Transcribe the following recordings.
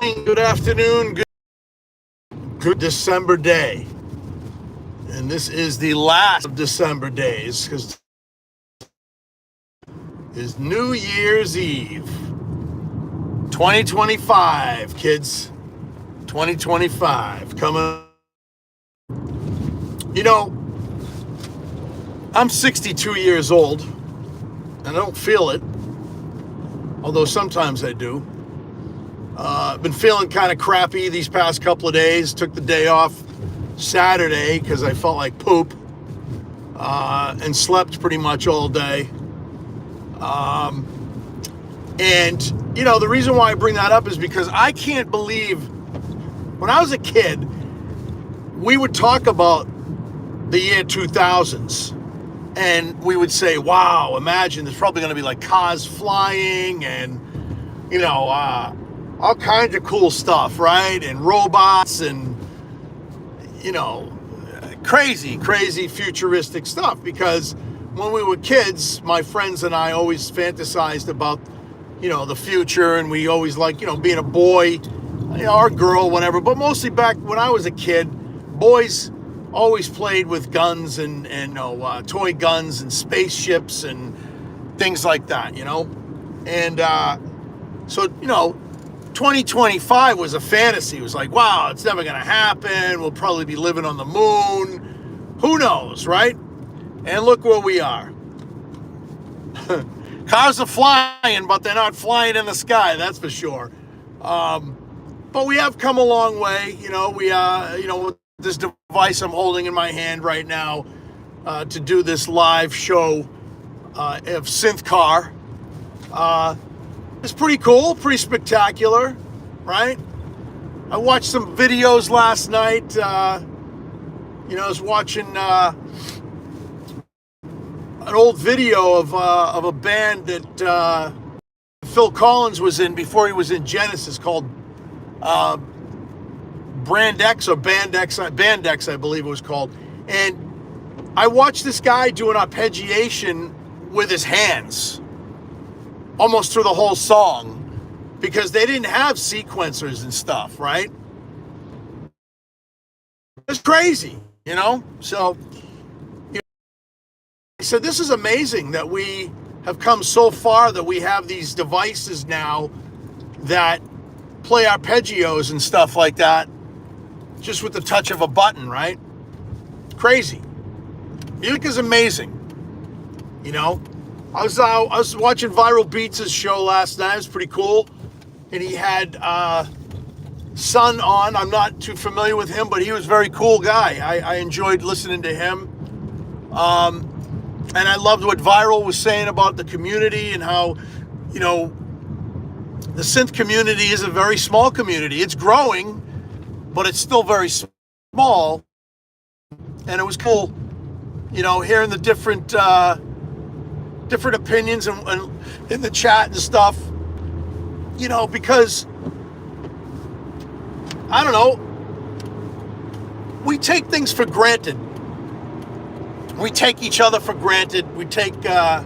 Good afternoon, good December day. And this is the last of December days because it's New Year's Eve. 2025, kids. 2025 coming. You know, I'm 62 years old and I don't feel it, although sometimes I do. I've been feeling kind of crappy these past couple of days. Took the day off Saturday because I felt like poop, and slept pretty much all day. And, you know, the reason why I bring that up is because I can't believe when I was a kid, we would talk about the year 2000s and we would say, wow, imagine there's probably going to be like cars flying and, you know, all kinds of cool stuff, right? And robots and, you know, crazy futuristic stuff. Because when we were kids, my friends and I always fantasized about, you know, the future, and we always liked, you know, being a boy, you know, or girl, whatever. But mostly back when I was a kid, boys always played with guns and toy guns and spaceships and things like that, you know. And so, you know, 2025 was a fantasy. It was like, wow, it's never going to happen. We'll probably be living on the moon. Who knows, right? And look where we are. Cars are flying, but they're not flying in the sky, that's for sure. But we have come a long way. You know, we you know, with this device I'm holding in my hand right now to do this live show of Synth Car. It's pretty cool, pretty spectacular, right? I watched some videos last night. You know, I was watching an old video of a band that Phil Collins was in before he was in Genesis called Brand X or Band X, I believe it was called. And I watched this guy do an arpeggiation with his hands almost through the whole song because they didn't have sequencers and stuff, right? It's crazy, you know? So, you know, I said, this is amazing that we have come so far that we have these devices now that play arpeggios and stuff like that just with the touch of a button, right? Crazy. Music is amazing, you know? I was watching Viral Beats' show last night. It was pretty cool. And he had Sun on. I'm not too familiar with him, but he was a very cool guy. I enjoyed listening to him. And I loved what Viral was saying about the community and how, you know, the synth community is a very small community. It's growing, but it's still very small. And it was cool, you know, hearing the different opinions and in the chat and stuff, you know, because I don't know, we take things for granted. We take each other for granted. We take a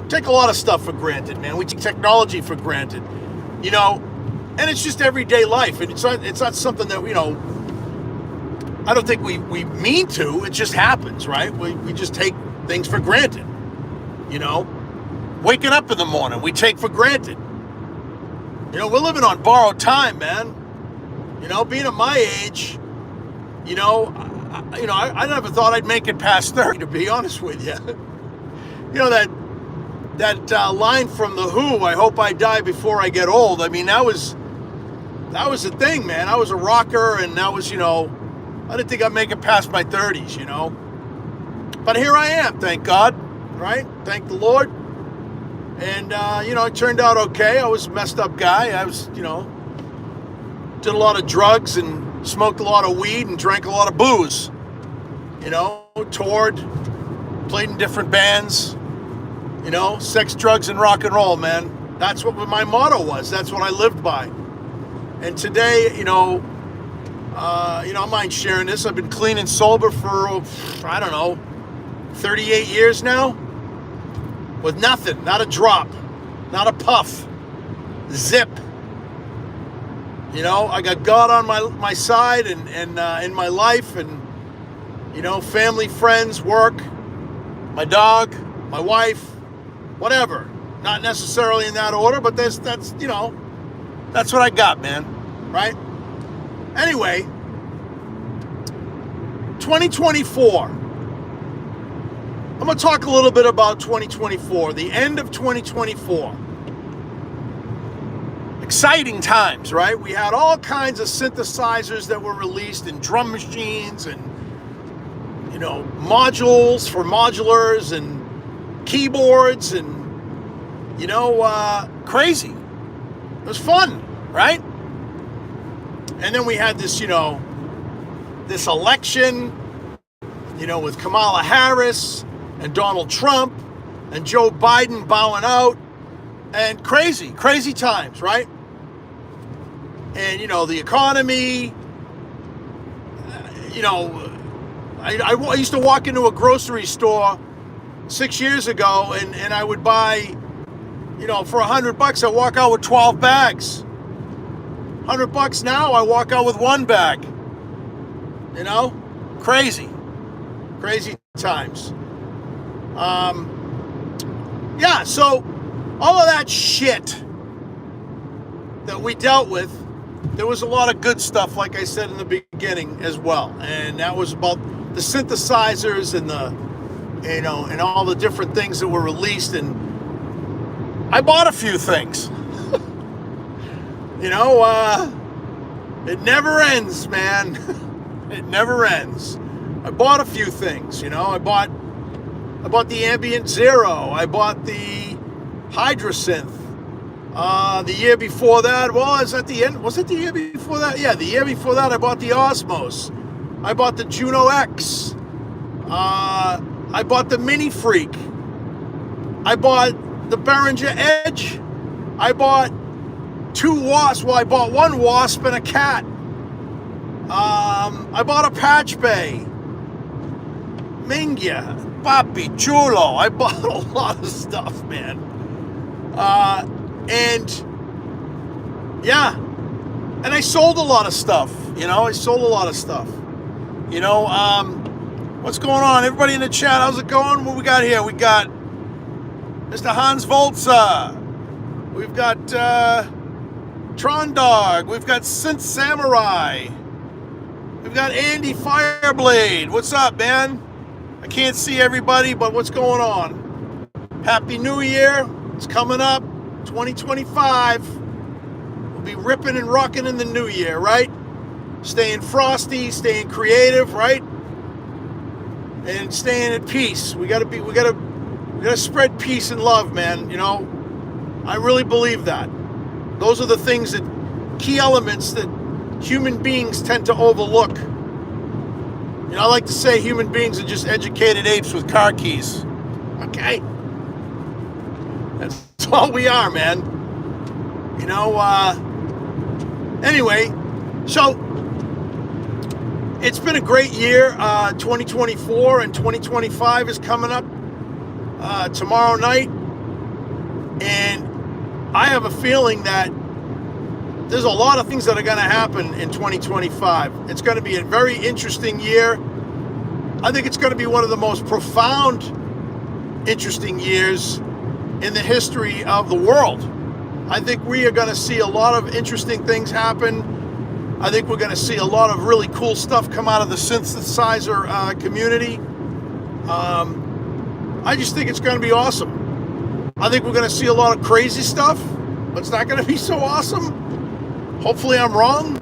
lot of stuff for granted, man. We take technology for granted, you know, and it's just everyday life. And it's not something that, you know, I don't think we mean to. It just happens, right? We just take things for granted. You know, waking up in the morning, we take for granted. You know, we're living on borrowed time, man. You know, being at my age, you know, I never thought I'd make it past 30, to be honest with you. You know, that line from The Who, I hope I die before I get old. I mean, that was the thing, man. I was a rocker, and that was, you know, I didn't think I'd make it past my 30s, you know. But here I am, thank God. Right? Thank the Lord. And, you know, it turned out okay. I was a messed up guy. I was, you know, did a lot of drugs and smoked a lot of weed and drank a lot of booze. You know, toured, played in different bands. You know, sex, drugs, and rock and roll, man. That's what my motto was. That's what I lived by. And today, you know, I don't mind sharing this. I've been clean and sober for, I don't know, 38 years now. With nothing, not a drop, not a puff, zip. You know, I got God on my side and in my life, and you know, family, friends, work, my dog, my wife, whatever. Not necessarily in that order, but that's you know, that's what I got, man. Right? Anyway, 2024. I'm going to talk a little bit about 2024, the end of 2024. Exciting times, right? We had all kinds of synthesizers that were released, and drum machines, and you know, modules for modulars, and keyboards, and you know, crazy. It was fun, right? And then we had this, you know, this election, you know, with Kamala Harris and Donald Trump and Joe Biden bowing out, and crazy times, right? And, you know, the economy, you know, I used to walk into a grocery store 6 years ago, and I would buy, you know, for $100, I walk out with 12 bags. $100 now, I walk out with one bag. You know, crazy times. Yeah, so all of that shit that we dealt with, there was a lot of good stuff, like I said in the beginning as well, and that was about the synthesizers and the, you know, and all the different things that were released, and I bought a few things. You know, it never ends, man. It never ends. I bought a few things, you know. I bought the Ambient Zero. I bought the Hydrasynth. The year before that, well, is that the end? Was it the year before that? Yeah, the year before that, I bought the Osmos. I bought the Juno X. I bought the Mini Freak. I bought the Behringer Edge. I bought 2 wasps. Well, I bought 1 wasp and a cat. I bought a Patch Bay. Mingia. Papi Chulo. I bought a lot of stuff, man. And yeah, and I sold a lot of stuff, you know, you know. What's going on, everybody in the chat? How's it going? What we got here? We got Mr. Hans Volza, we've got Tron Dog, we've got Synth Samurai, we've got Andy Fireblade. What's up, man? I can't see everybody, but what's going on? Happy New Year. It's coming up. 2025, we'll be ripping and rocking in the new year, right? Staying frosty, staying creative, right? And staying at peace. We gotta spread peace and love, man. You know, I really believe that. Those are the things that, key elements that human beings tend to overlook. You know, I like to say human beings are just educated apes with car keys. Okay? That's all we are, man. You know, anyway, so it's been a great year. 2024 and 2025 is coming up tomorrow night. And I have a feeling that there's a lot of things that are going to happen in 2025. It's going to be a very interesting year. I think it's going to be one of the most profound, interesting years in the history of the world. I think we are going to see a lot of interesting things happen. I think we're going to see a lot of really cool stuff come out of the synthesizer community. I just think it's going to be awesome. I think we're going to see a lot of crazy stuff, but it's not going to be so awesome. Hopefully I'm wrong.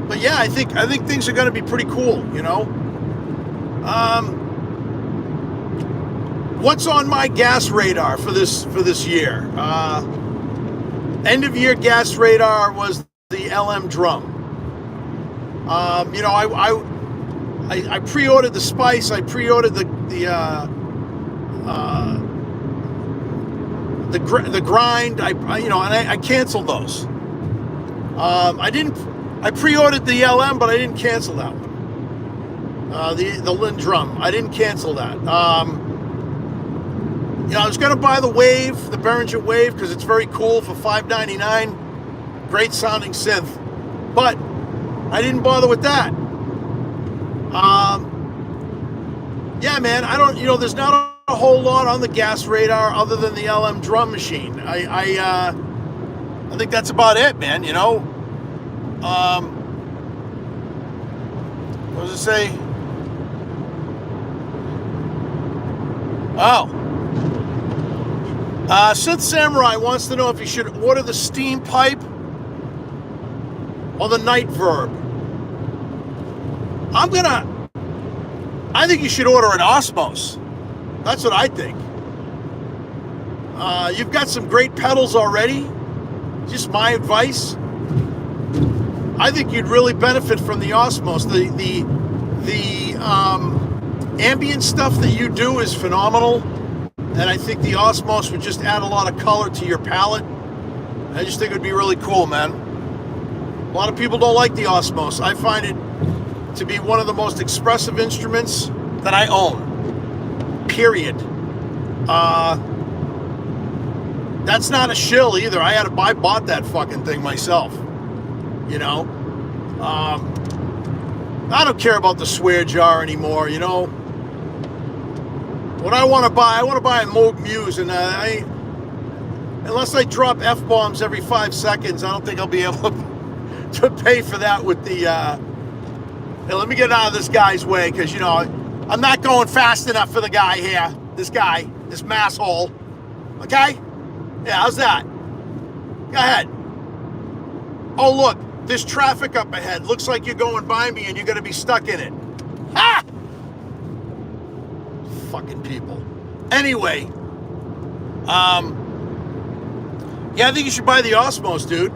But yeah, I think things are going to be pretty cool, you know. What's on my gas radar for this year? End of year gas radar was the LM drum. You know, I pre-ordered the Spice. I pre-ordered the Grind. I canceled those. I pre-ordered the LM, but I didn't cancel that one. The Linn drum. I didn't cancel that. You know, I was going to buy the Wave, the Behringer Wave, because it's very cool for $5.99. great sounding synth, but I didn't bother with that. Yeah, man, I don't, there's not a whole lot on the Gas Radar other than the LM drum machine. I think that's about it, man, what does it say? Oh. Synth Samurai wants to know if you should order the Steam Pipe or the Night Verb. I think you should order an Osmos. That's what I think. You've got some great pedals already. Just my advice. I think you'd really benefit from the Osmos. The ambient stuff that you do is phenomenal, and I think the Osmos would just add a lot of color to your palette. I just think it would be really cool, man. A lot of people don't like the Osmos. I find it to be one of the most expressive instruments that I own. Period. That's not a shill either. I bought that fucking thing myself. I don't care about the swear jar anymore. What I want to buy a Moog Muse, and unless I drop F-bombs every 5 seconds, I don't think I'll be able to pay for that with the. Hey, let me get out of this guy's way, because I'm not going fast enough for the guy here. This masshole. Okay? Yeah, how's that? Go ahead. Oh, look, there's traffic up ahead. Looks like you're going by me and you're going to be stuck in it. Ha! Fucking people. Anyway, yeah, I think you should buy the Osmos, dude.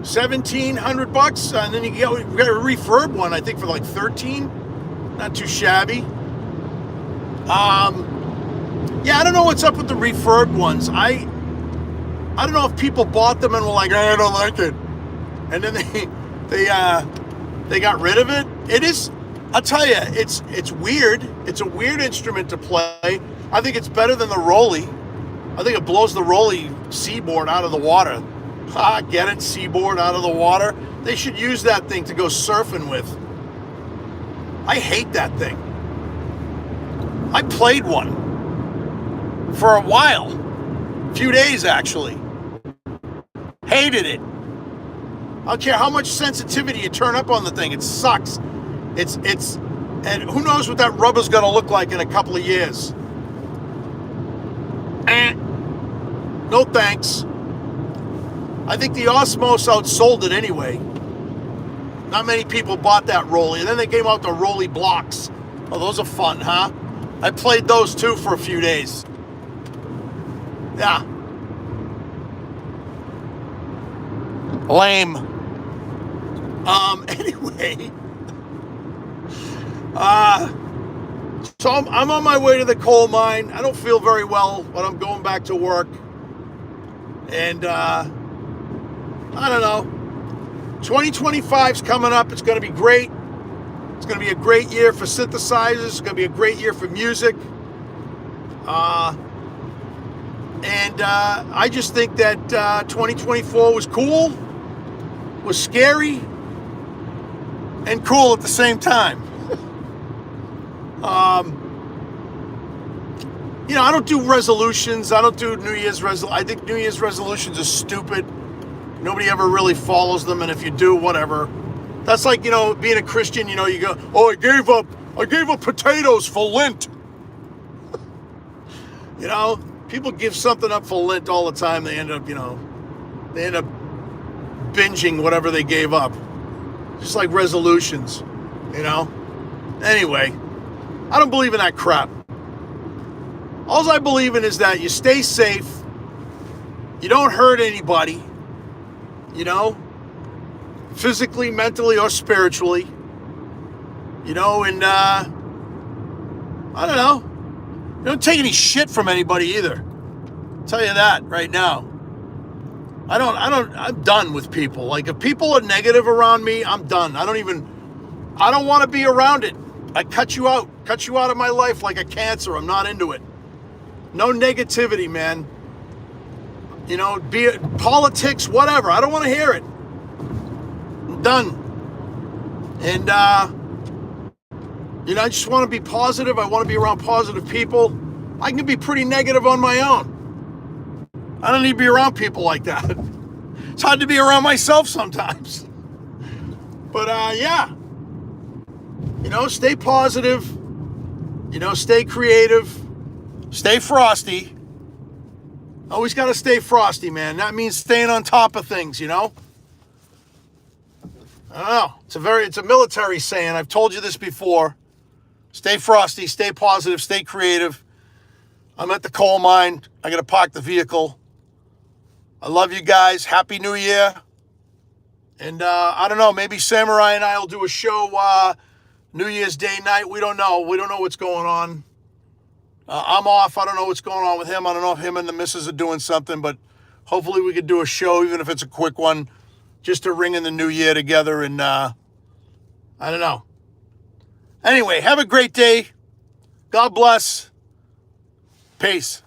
$1,700, and then you get a refurb one, I think, for like $13. Not too shabby. Yeah, I don't know what's up with the refurbed ones. I don't know if people bought them and were like, I don't like it, and then they got rid of it. It is, I'll tell you, it's weird. It's a weird instrument to play. I think it's better than the Rolly. I think it blows the Rolly Seaboard out of the water. Ha, get it? Seaboard out of the water. They should use that thing to go surfing with. I hate that thing. I played one for a while. A few days, actually. Hated it. I don't care how much sensitivity you turn up on the thing. It sucks. And who knows what that rubber's going to look like in a couple of years. No thanks. I think the Osmos outsold it anyway. Not many people bought that Rolly. And then they came out the Rolly blocks. Oh, those are fun, huh? I played those too for a few days. Yeah. Lame. Anyway. So I'm on my way to the coal mine. I don't feel very well, but I'm going back to work. And, I don't know. 2025's coming up. It's going to be great. It's going to be a great year for synthesizers. It's going to be a great year for music. And I just think that 2024 was cool, was scary, and cool at the same time. I don't do resolutions. I don't do New Year's resolutions. I think New Year's resolutions are stupid. Nobody ever really follows them, and if you do, whatever. That's like, being a Christian, you go, oh, I gave up potatoes for Lent. People give something up for Lent all the time. They end up binging whatever they gave up. Just like resolutions, Anyway, I don't believe in that crap. All I believe in is that you stay safe, you don't hurt anybody, physically, mentally, or spiritually, and I don't know. You don't take any shit from anybody either. I'll tell you that right now. I'm done with people. Like, if people are negative around me, I'm done. I don't want to be around it. I cut you out of my life like a cancer. I'm not into it. No negativity, man. Be it politics, whatever. I don't want to hear it. I'm done. And, I just want to be positive. I want to be around positive people. I can be pretty negative on my own. I don't need to be around people like that. It's hard to be around myself sometimes. But, stay positive. Stay creative. Stay frosty. Always got to stay frosty, man. That means staying on top of things, I don't know. It's a military saying. I've told you this before. Stay frosty, stay positive, stay creative. I'm at the coal mine. I got to park the vehicle. I love you guys. Happy New Year. And I don't know, maybe Samurai and I will do a show New Year's Day night. We don't know. We don't know what's going on. I'm off. I don't know what's going on with him. I don't know if him and the missus are doing something, but hopefully we could do a show, even if it's a quick one, just to ring in the new year together. And I don't know. Anyway, have a great day. God bless. Peace.